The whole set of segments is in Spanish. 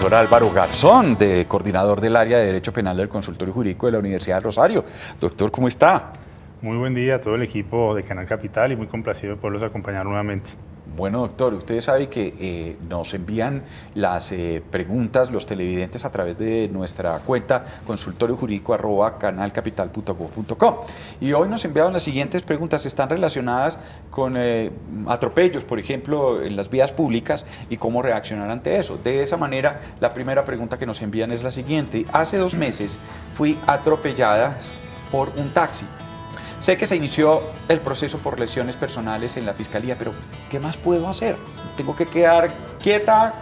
doctor Álvaro Garzón, coordinador del área de Derecho Penal del Consultorio Jurídico de la Universidad de Rosario. Doctor, ¿cómo está? Muy buen día a todo el equipo de Canal Capital y muy complacido de poderlos acompañar nuevamente. Bueno, doctor, usted sabe que nos envían las preguntas los televidentes a través de nuestra cuenta consultoriojurídico@canalcapital.gov.co. Y hoy nos enviaron las siguientes preguntas, están relacionadas con atropellos, por ejemplo, en las vías públicas y cómo reaccionar ante eso. De esa manera, la primera pregunta que nos envían es la siguiente. Hace 2 meses fui atropellada por un taxi. Sé que se inició el proceso por lesiones personales en la fiscalía, pero ¿qué más puedo hacer? ¿Tengo que quedar quieta?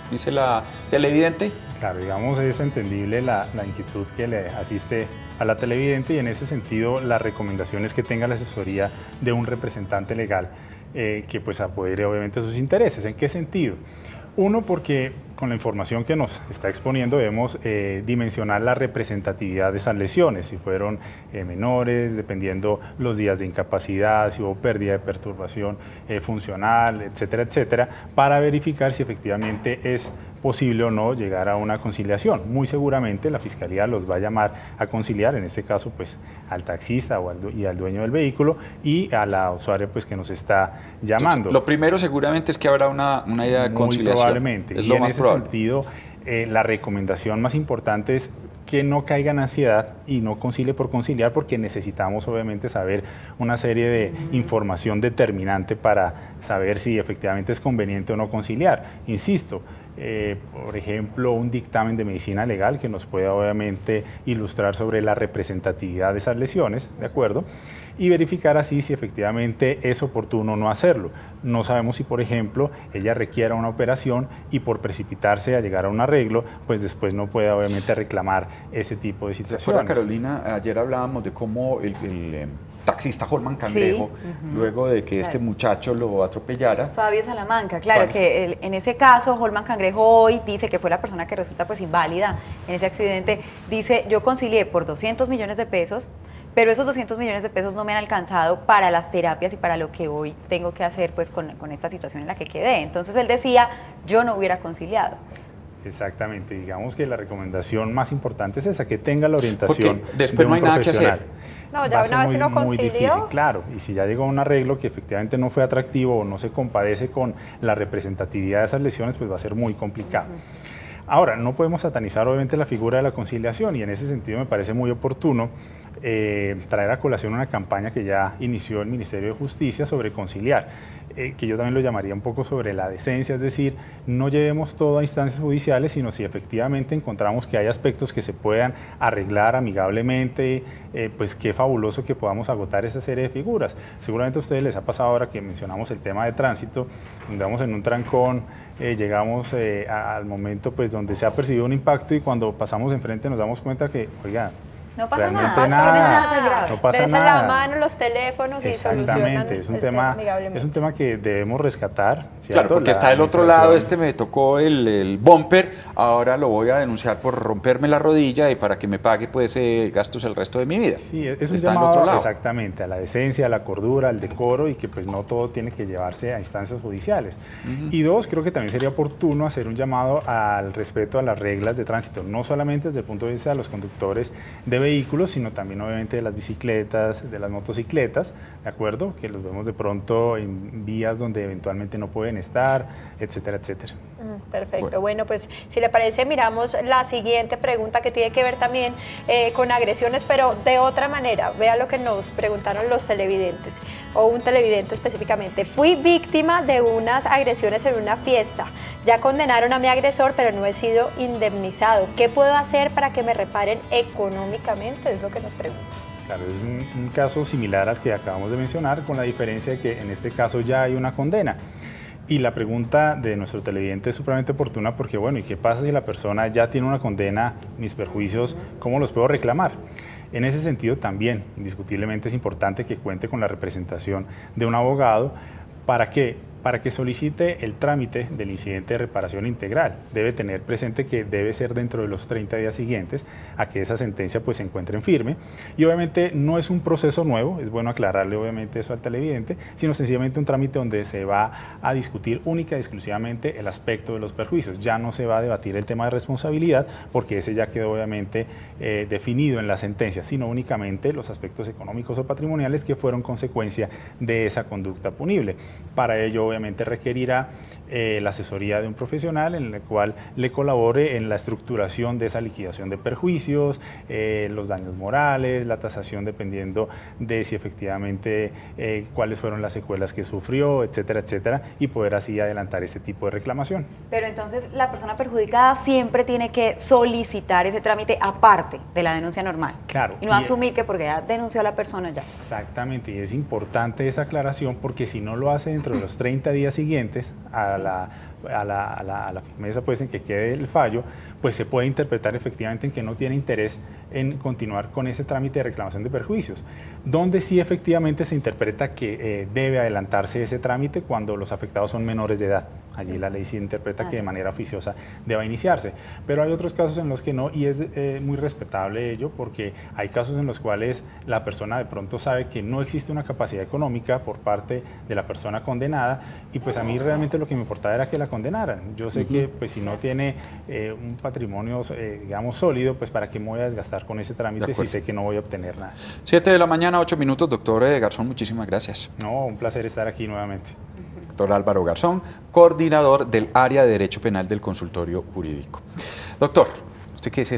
Dice la televidente. Claro, digamos, es entendible la inquietud que le asiste a la televidente y en ese sentido la recomendación es que tenga la asesoría de un representante legal que pues apodere obviamente sus intereses. ¿En qué sentido? Uno, porque con la información que nos está exponiendo debemos dimensionar la representatividad de esas lesiones, si fueron menores, dependiendo los días de incapacidad, si hubo pérdida de perturbación funcional, etcétera, etcétera, para verificar si efectivamente es posible o no llegar a una conciliación. Muy seguramente la Fiscalía los va a llamar a conciliar, en este caso pues al taxista y al dueño del vehículo y a la usuaria pues que nos está llamando. Entonces, lo primero seguramente es que habrá una idea de conciliación. Muy probablemente. Es y lo en más ese probable. sentido la recomendación más importante es que no caiga en ansiedad y no concilie por conciliar, porque necesitamos obviamente saber una serie de información determinante para saber si efectivamente es conveniente o no conciliar. Insisto, por ejemplo, un dictamen de medicina legal que nos pueda obviamente ilustrar sobre la representatividad de esas lesiones, ¿de acuerdo? Y verificar así si efectivamente es oportuno o no hacerlo. No sabemos si, por ejemplo, ella requiera una operación y por precipitarse a llegar a un arreglo, pues después no puede obviamente reclamar ese tipo de situaciones. ¿Se acuerda, Carolina? Ayer hablábamos de cómo el taxista Holman Cangrejo, luego de que este muchacho lo atropellara. Fabio Salamanca, claro, que en ese caso Holman Cangrejo hoy dice que fue la persona que resulta pues inválida en ese accidente. Dice, yo concilié por 200 millones de pesos, pero esos 200 millones de pesos no me han alcanzado para las terapias y para lo que hoy tengo que hacer pues con esta situación en la que quedé. Entonces él decía, yo no hubiera conciliado. Exactamente, digamos que la recomendación más importante es esa, que tenga la orientación. Porque después no hay nada que hacer. No, ya una vez uno concilió. Claro, y si ya llegó a un arreglo que efectivamente no fue atractivo o no se compadece con la representatividad de esas lesiones, pues va a ser muy complicado. Ahora, no podemos satanizar obviamente la figura de la conciliación y en ese sentido me parece muy oportuno traer a colación una campaña que ya inició el Ministerio de Justicia sobre conciliar, que yo también lo llamaría un poco sobre la decencia, es decir, no llevemos todo a instancias judiciales, sino si efectivamente encontramos que hay aspectos que se puedan arreglar amigablemente, pues qué fabuloso que podamos agotar esa serie de figuras. Seguramente a ustedes les ha pasado ahora que mencionamos el tema de tránsito, donde vamos en un trancón, llegamos al momento pues donde se ha percibido un impacto y cuando pasamos enfrente nos damos cuenta que, oiga, no pasa realmente nada, no pasa Desde nada. la mano los teléfonos y solucionan es un tema que debemos rescatar, ¿cierto? Claro, porque está del otro lado, me tocó el bumper, ahora lo voy a denunciar por romperme la rodilla y para que me pague pues gastos el resto de mi vida. Sí, es un está llamado del otro lado. Exactamente, a la decencia, a la cordura, al decoro y que pues no todo tiene que llevarse a instancias judiciales. Y dos, creo que también sería oportuno hacer un llamado al respeto a las reglas de tránsito, no solamente desde el punto de vista de los conductores de vehículos, sino también obviamente de las bicicletas, de las motocicletas, ¿de acuerdo? Que los vemos de pronto en vías donde eventualmente no pueden estar, etcétera, etcétera. Perfecto. Bueno, pues si le parece, miramos la siguiente pregunta que tiene que ver también con agresiones, pero de otra manera. Vea lo que nos preguntaron los televidentes, o un televidente específicamente. Fui víctima de unas agresiones en una fiesta. Ya condenaron a mi agresor, pero no he sido indemnizado. ¿Qué puedo hacer para que me reparen económicamente? Es lo que nos pregunta. Claro, es un caso similar al que acabamos de mencionar, con la diferencia de que en este caso ya hay una condena. Y la pregunta de nuestro televidente es supremamente oportuna porque, bueno, ¿y qué pasa si la persona ya tiene una condena, mis perjuicios, cómo los puedo reclamar? En ese sentido también, indiscutiblemente es importante que cuente con la representación de un abogado para que Para que solicite el trámite del incidente de reparación integral, debe tener presente que debe ser dentro de los 30 días siguientes a que esa sentencia pues se encuentre en firme. Y obviamente no es un proceso nuevo, es bueno aclararle obviamente eso al televidente, sino sencillamente un trámite donde se va a discutir única y exclusivamente el aspecto de los perjuicios. Ya no se va a debatir el tema de responsabilidad porque ese ya quedó obviamente definido en la sentencia, sino únicamente los aspectos económicos o patrimoniales que fueron consecuencia de esa conducta punible. Para ello obviamente requerirá la asesoría de un profesional en el cual le colabore en la estructuración de esa liquidación de perjuicios, los daños morales, la tasación dependiendo de si efectivamente cuáles fueron las secuelas que sufrió, etcétera, etcétera, y poder así adelantar ese tipo de reclamación. Pero entonces la persona perjudicada siempre tiene que solicitar ese trámite aparte de la denuncia normal. Claro. Y no asumir que porque ya denunció a la persona ya. Exactamente, y es importante esa aclaración porque si no lo hace dentro de los 30 días siguientes a la firmeza pues en que quede el fallo, pues se puede interpretar efectivamente en que no tiene interés en continuar con ese trámite de reclamación de perjuicios, donde sí efectivamente se interpreta que debe adelantarse ese trámite cuando los afectados son menores de edad. Allí la ley sí interpreta que de manera oficiosa deba iniciarse, pero hay otros casos en los que no, y es muy respetable ello porque hay casos en los cuales la persona de pronto sabe que no existe una capacidad económica por parte de la persona condenada y pues a mí realmente lo que me importaba era que la condenaran. Yo sé que pues si no tiene un patrimonio digamos sólido, pues para qué me voy a desgastar con ese trámite si sé que no voy a obtener nada. 7 de la mañana, 8 minutos, doctor Garzón, muchísimas gracias. No, un placer estar aquí nuevamente. Doctor Álvaro Garzón, coordinador del área de Derecho Penal del Consultorio Jurídico. Doctor, ¿usted qué dice?